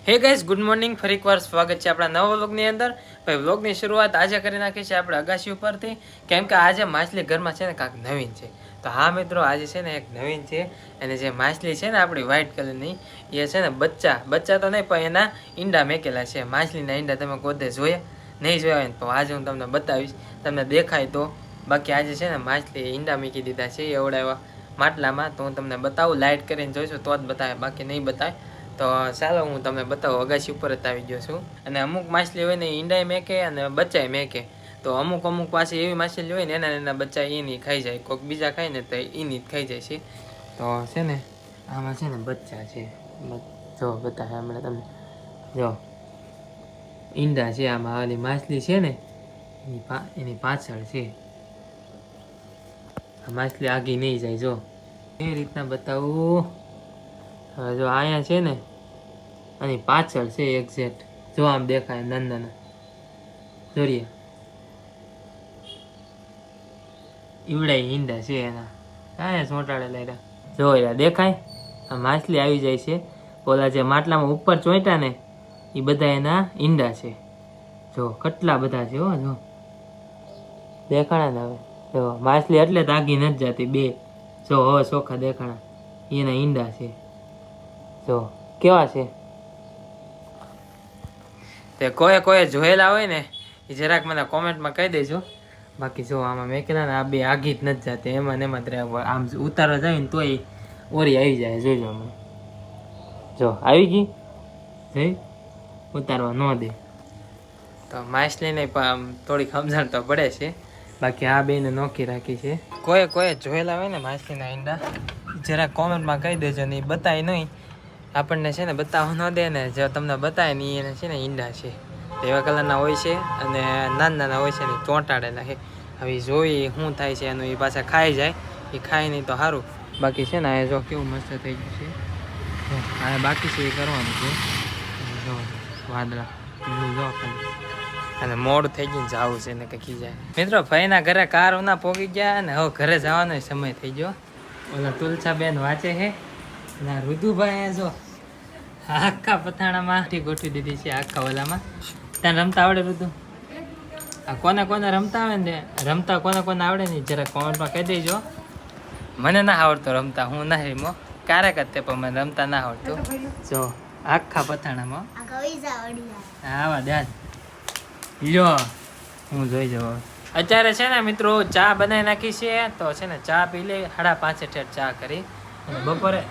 હે guys, good morning. ફરી એકવાર સ્વાગત છે આપણા નવા વ્લોગની અંદર. ભાઈ વ્લોગની શરૂઆત આજે કરી નાખી છે આપણે અગાસી ઉપરથી, કેમ કે આજે માછલી ઘરમાં છે ને કાંઈક નવીન છે. તો હા મિત્રો, આજે છે ને એક નવીન છે. અને જે માછલી છે ને આપણી વ્હાઈટ કલરની, એ છે ને બચ્ચા તો નહીં પણ એના ઈંડા મેકેલા છે. માછલીના ઈંડા તમે પોતે જોયા નહીં જોયા હોય ને તો આજે હું તમને બતાવીશ, તમને દેખાય તો. બાકી આજે છે ને માછલી ઈંડા મૂકી દીધા છે એવડા માટલામાં. તો હું તમને બતાવું, લાઇટ કરીને જોઈશું તો જ બતાવે, બાકી નહીં બતાવે. તો ચાલો હું તમને બતાવું. અગાસી ઉપર જ આવી ગયો છું. અને અમુક માછલી હોય ને ઈંડાય મેકે અને બચ્ચાય મેકે. તો અમુક પાછી એવી માછલી હોય ને એના બચ્ચા એની ખાઈ જાય, કોઈક બીજા ખાય ને તો એની જ ખાઈ જાય છે. તો છે ને આમાં છે ને બચ્ચા છે, જો બતાવે હમણાં તમને. જો ઈંડા છે આમાં, ઓલી માછલી છે ને એની પાછળ છે. આ માછલી આગી નહીં જાય. જો એ રીતના બતાવું. હવે જો અહીંયા છે ને અને પાછળ છે એક્ઝેક્ટ, જો આમ દેખાય નાના દોરિયા ઈવડાય ઈંડા છે એના, કાંઈ ચોંટાડેલા રહ્યા. જો યાર દેખાય, આ માછલી આવી જાય છે. ઓલા જે માટલામાં ઉપર ચોંટ્યા ને એ બધા એના ઈંડા છે. જો કેટલા બધા છે. હો જો દેખાણા ને. હવે જો માછલી એટલે જ આગી નથી જતી. બે જો હવે ચોખ્ખા દેખાણા, એના ઈંડા છે. જો કેવા છે તે કોઈ જોયેલા હોય ને એ જરાક મને કોમેન્ટમાં કહી દેજો. બાકી જો આમાં મેકેલા ને આ બે આગી જ નથી જતી, એમાં ને એમાં જ રહેવા. આમ ઉતારવા જાય ને તોય ઓરી આવી જાય. જોઈજો હમણાં, જો આવી ગઈ. જઈ ઉતારવા ન દે. તો માછલીને પણ થોડીક સમજણ તો પડે છે. બાકી આ બેને નોખી રાખી છે. કોઈ જોયેલા હોય ને માછલીના ઈંડા જરાક કોમેન્ટમાં કહી દેજો. ને એ બતાવી નહીં આપણને છે ને, બતાવવા ન દે ને. જો તમને બતાવે ને એને છે ને ઈંડા છે એવા કલરના હોય છે અને નાના હોય છે ને ચોંટાડેલા છે. હવે જોઈ શું થાય છે એનું. એ પાછા ખાઈ જાય, એ ખાય નહીં તો સારું. બાકી છે ને આ જો કેવું મસ્ત થઈ ગયું છે. આ બાકી છે એ કરવાનું છે. જો વાદળા જો અને મોડું થઈ ગયું જવું છે ને કંઈક જાય. મિત્રો ભાઈના ઘરે કાર ઉના પોગી ગયા અને હવે ઘરે જવાનો સમય થઈ ગયો. ઓલા તુલસાબેન વાંચે છે ના રુદુભાઈ જો આખા પથાણામાં ગોઠવી દીધી છે. આખા ઓલામાં ત્યાં રમતા આવડે રુદુ? આ કોને રમતા આવે ને, રમતા કોને આવડે ને જરા કોમેન્ટમાં કહી દેજો. મને ના આવડતો રમતા, હું ના રમો ક્યારેક જ તે, પણ મને રમતા ના આવડતું. જો આખા પથાણામાં આવા ધ્યાન લ્યો. હું જોઈ જાઉં. અત્યારે છે ને મિત્રો ચા બનાવી નાખી છે. તો છે ને ચા પી લે. 5:30 ઠેઠ ચા કરી. બપોરે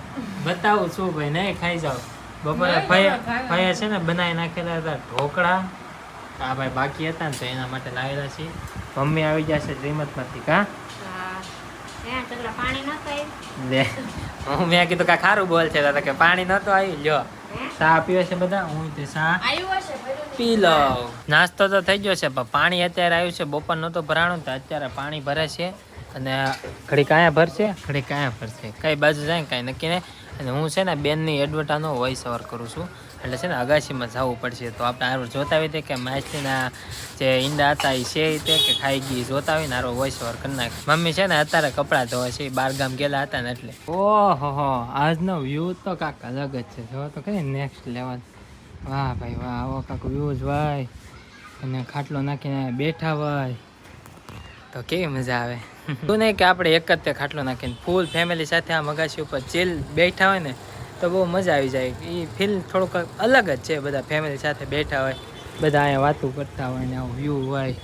બતાવું છું ભાઈ, નહીં ખાઈ જાવ. બપોરે ભાઈએ છે ને બનાવી નાખેલા હતા ઢોકળા. હા ભાઈ બાકી હતા ને તો એના માટે લાવેલા છે. મમ્મી આવી જશે શ્રીમતમાંથી. કા લે હું મેં કીધું કા ખારું બોલ છે કે પાણી નતું આવ્યું. લ્યો ચા પીવે છે બધા. હું તે ચા પી લો. નાસ્તો તો થઈ ગયો છે પણ પાણી અત્યારે આવ્યું છે. બપોર નહોતું ભરાણું તો અત્યારે પાણી ભરે છે. અને ઘડીક અહીંયા ભરશે, ઘડીક અહીંયા ભરશે. કઈ બાજુ જાય કાંઈ નક્કી નહીં. અને હું છે ને બેનની એડવર્ટાનો વોઇસ ઓવર કરું છું. એટલે છે ને અગાશીમાં જવું પડશે. તો આપણે આરો જોતા હોય કે માછલીના જે ઈંડા હતા એ છે તે કે ખાઈ ગઈ, જોતા હોય ને આરો વોઇસ ઓવર કરી નાખે. મમ્મી છે ને અત્યારે કપડાં ધોવે છે, બાર ગામ ગયેલા હતા ને એટલે. ઓહો આજનો વ્યૂ તો કાંક અલગ જ છે. જો તો કઈ નેક્સ્ટ લેવલ. વાહ ભાઈ વાહ, આવો કાંક વ્યૂઝ ભાઈ. અને ખાટલો નાખીને બેઠા હોય તો કેવી મજા આવે. શું નહીં કે આપણે એક જ તે ખાટલો નાખીને ફૂલ ફેમિલી સાથે આ અગાસી ઉપર ચીલ બેઠા હોય ને તો બહુ મજા આવી જાય. એ ફીલ થોડુંક અલગ જ છે. બધા ફેમિલી સાથે બેઠા હોય, બધા અહીંયા વાતો કરતા હોય ને આવું વ્યૂ હોય.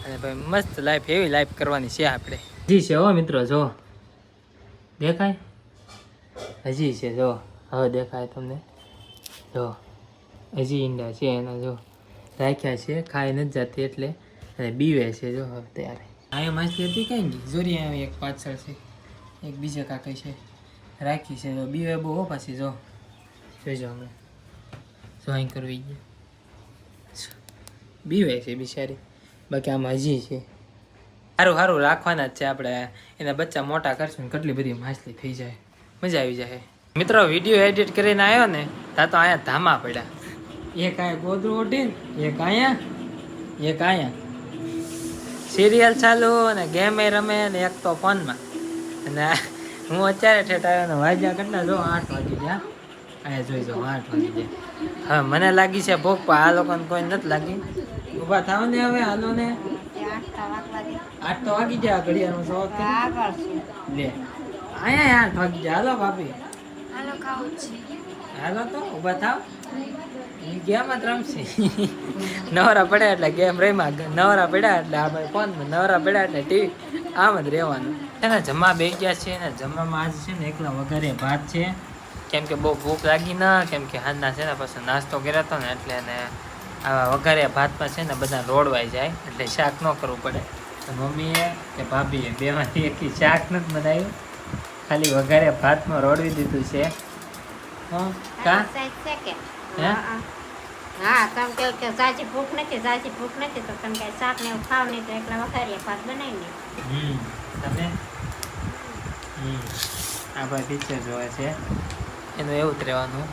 અને ભાઈ મસ્ત લાઈફ, એવી લાઈફ કરવાની છે આપણે. હજી છે હો મિત્રો, જો દેખાય હજી છે. જો હવે દેખાય તમને. જો હજી ઈંડા છે એના, જો રાખ્યા છે. ખાઈ નથી જતી એટલે અને બીવે છે. જો હવે ત્યારે અહીંયા માછલી હતી કઈ ગઈ. જોરી આવી એક પાછળ છે, એક બીજા કાંઈ છે રાખી છે. જો બીવે બહુ પાછી. જો જોઈજો હમણાં જો અહીં કરવી ગઈ બીવે છે બિચારી. બાકી આમાં હજી છે. સારું રાખવાના જ છે આપણે. એના બચ્ચા મોટા કરશું ને કેટલી બધી માછલી થઈ જાય, મજા આવી જાય. મિત્રો વિડીયો એડિટ કરીને આવ્યો ને ત્યાં તો અહીંયા ધામા પડ્યા. એક અહીંયા ગોદરું ઓઢીને, એક અહીંયા સિરિયલ ચાલુ અને ગેમે રમે ને એક તો ફોનમાં. અને હું અત્યારે ઠેઠ આવ્યો ને વાગ્યા કેટલા જો 8 વાગી ગયા. અહીંયા જોઈ જાઓ 8 વાગી જાય. હવે મને લાગી છે ભૂખ, પણ આ લોકોને કોઈ નથી લાગી. ઊભા થાવ ને હવે, હાલો ને. 8 તો વાગી જાય, ઘડિયાળનો સવાલ લે અહીંયા 8 વાગી જાય. હાલો ભાભી, હાલો તો ઊભા થાવ. ગેમ જ રમશે. નવરા પડ્યા એટલે ગેમ રમ્યા, નવરા પડ્યા એટલે આ ભાઈ ફોન, નવરા પડ્યા એટલે ટીવી, આમ જ રહેવાનું. એને જમવા બેસી ગયા છે ને. જમવામાં આજ છે ને એકલા વઘારે ભાત છે, કેમ કે બહુ ભૂખ લાગી ના, કેમ કે હાજના છે ને પછી નાસ્તો કર્યો હતો ને એટલે એને આવા વઘારિયા ભાતમાં છે ને બધા રોડવાઈ જાય એટલે શાક ન કરવું પડે. તો મમ્મીએ કે ભાભીએ બેમાંથી એકી શાક નથી બનાવ્યું, ખાલી વઘારિયા ભાતમાં રોડવી દીધું છે. કા હે હા, તમે કહો કે સાચી ભૂખ નથી તો તમે કઈ શાક ને એવું ખાવ નહીં તો એકલા વઘારીએ ભાત બનાવીને. તમે આ ભાઈ પિક્ચર જોવે છે, એનું એવું જ રહેવાનું.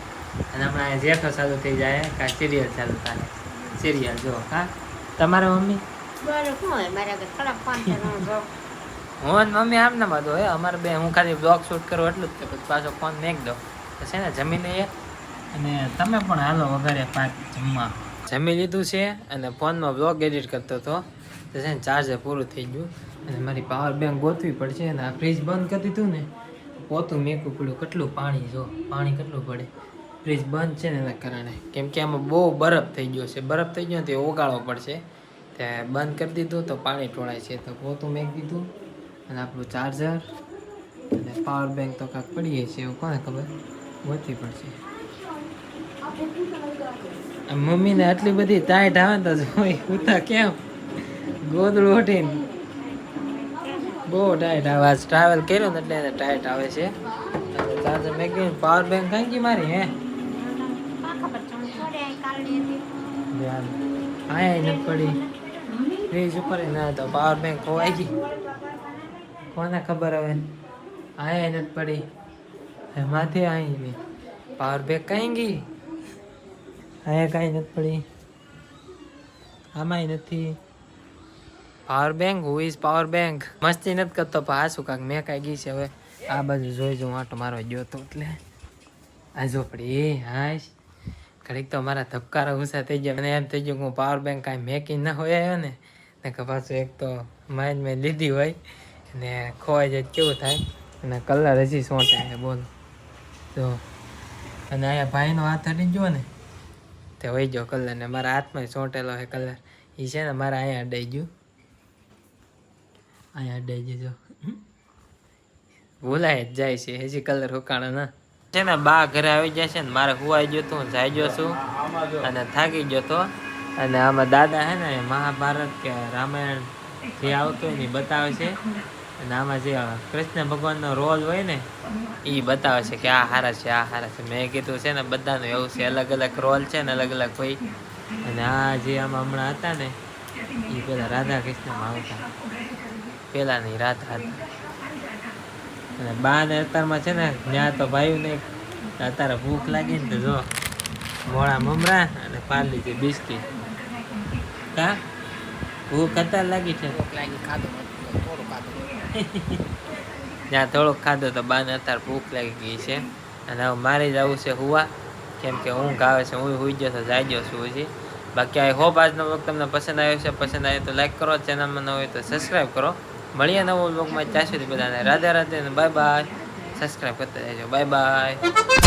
અને હમણાં જેઠો ચાલુ થઈ જાય કાં સિરિયલ ચાલુ થાય, સિરિયલ જો. હા, તમારા મમ્મી બરાબર શું હોય મારે આગળ થોડા ફોન છે જો હું અને મમ્મી આમ ના બધું હોય અમારે બે. હું ખાલી બ્લોગ શૂટ કરું એટલું જ, પછી પાછો ફોન મેક દો તો છે ને જમી લઈએ. અને તમે પણ હાલો વઘારે ભાત જમવા. જમી લીધું છે અને ફોનમાં બ્લોગ એડિટ કરતો હતો તો છે ને ચાર્જર પૂરું થઈ ગયું અને મારી પાવર બેંક ગોતવી પડશે. અને આ ફ્રીજ બંધ કરી દીધું ને, પોતું મેકવું પડ્યું. કેટલું પાણી, જો પાણી કેટલું પડે. ફ્રીજ બંધ છે ને એના કારણે, કેમ કે આમાં બહુ બરફ થઈ ગયો છે. બરફ થઈ ગયો તે ઓગાળવો પડશે. ત્યાં બંધ કરી દીધું તો પાણી ટોળાય છે, તો પોતું મેક દીધું. અને આપણું ચાર્જર અને પાવર બેંક તો કાંઈક પડીએ છે, એવું કોને ખબર, ગોતવી પડશે. મમ્મીને આટલી બધી ટાઈટ આવે ને તો જોઈ ઉતા કેમ ગોદડું ઉઠીને બહુ ટાઈટ આવે. આજ ટ્રાવેલ કર્યો ને એટલે એને ટાઈટ આવે છે. ચાર્જર મેં ગઈ, પાવર બેંક કઈ ગઈ મારી? હે હા નથી પડી ફ્રીજ ઉપર ના, તો પાવર બેંક ખોવાઈ ગઈ, કોને ખબર હવે. હા નથી પડી માથે આવી નહીં, પાવર બેંક કઈ ગઈ? હા કાંઈ નથી પડી, આમાંય નથી. Power bank, who is power bank? મસ્તી નથી કરતો પણ આ શું કાંક મેં કાંઈ ગઈ છે. હવે આ બાજુ જોઈ જો, આંટો મારવા ગયો તો એટલે આ જો પડી. એ હાશ, ઘડીક તો મારા ધબકારા ગુસ્સા થઈ ગયા. મને એમ થઈ ગયું કે હું પાવર બેંક કાંઈ મેકી ના હોય આવ્યો ને કે પાછું એક તો માઇન્ડ મેં લીધી હોય ને ખોવાઈ જાય કેવું થાય. અને કલર હજી સોંટાય બોલો તો. અને અહીંયા ભાઈનો હાથ અડી ગયો ને તે વહી ગયો કલર, ને મારા હાથમાં ચોંટેલો છે કલર. એ છે ને મારા અહીંયા અડાઈ ગયું, અહીંયા અડાઈ જજો, ભૂલાય જ જાય છે હજી કલર હુકાણો ના છે ને. બા ઘરે આવી જાય છે ને, મારે હુવાઈ ગયો તું, જાઈ ગયો છું અને થાકી ગયો તો. અને આમાં દાદા હે ને મહાભારત કે રામાયણ જે આવતું હોય ને બતાવે છે. અને આમાં જે કૃષ્ણ ભગવાનનો રોલ હોય ને એ બતાવે છે કે આ હારા છે, આ હારા છે. મેં કીધું છે ને બધાનું એવું છે, અલગ અલગ રોલ છે ને અલગ અલગ હોય. અને આ જે આમાં હમણાં હતા ને એ પેલા રાધા કૃષ્ણમાં આવતા, પેલાની રાધા હતા. અને બા ને અત્યારમાં છે ને ત્યાં તો ભાઈ ને અત્યારે ભૂખ લાગી ને તો જો મોળા મમરા અને પાલી છે બિસ્કીટ. કા ભૂખ અત્યારે લાગી છે? ત્યાં થોડુંક ખાધું તો બાને અત્યારે ભૂખ લાગી ગઈ છે. અને હવે મારે જવું છે હુવા, કેમ કે ઊંઘ આવે છે. હું હુઈ ગયો તો જાઈ ગયો છું હજી. બાકી આઈ હોપ આજનો વ્લોગ તમને પસંદ આવ્યો છે. પસંદ આવે તો લાઈક કરો, ચેનલમાં ન હોય તો સબસ્ક્રાઈબ કરો. મળીએ નવો વ્લોગમાં, ત્યાં સુધી બધાને રાધે રાધે અને બાય બાય. સબસ્ક્રાઈબ કરતા રહેજો. Bye bye.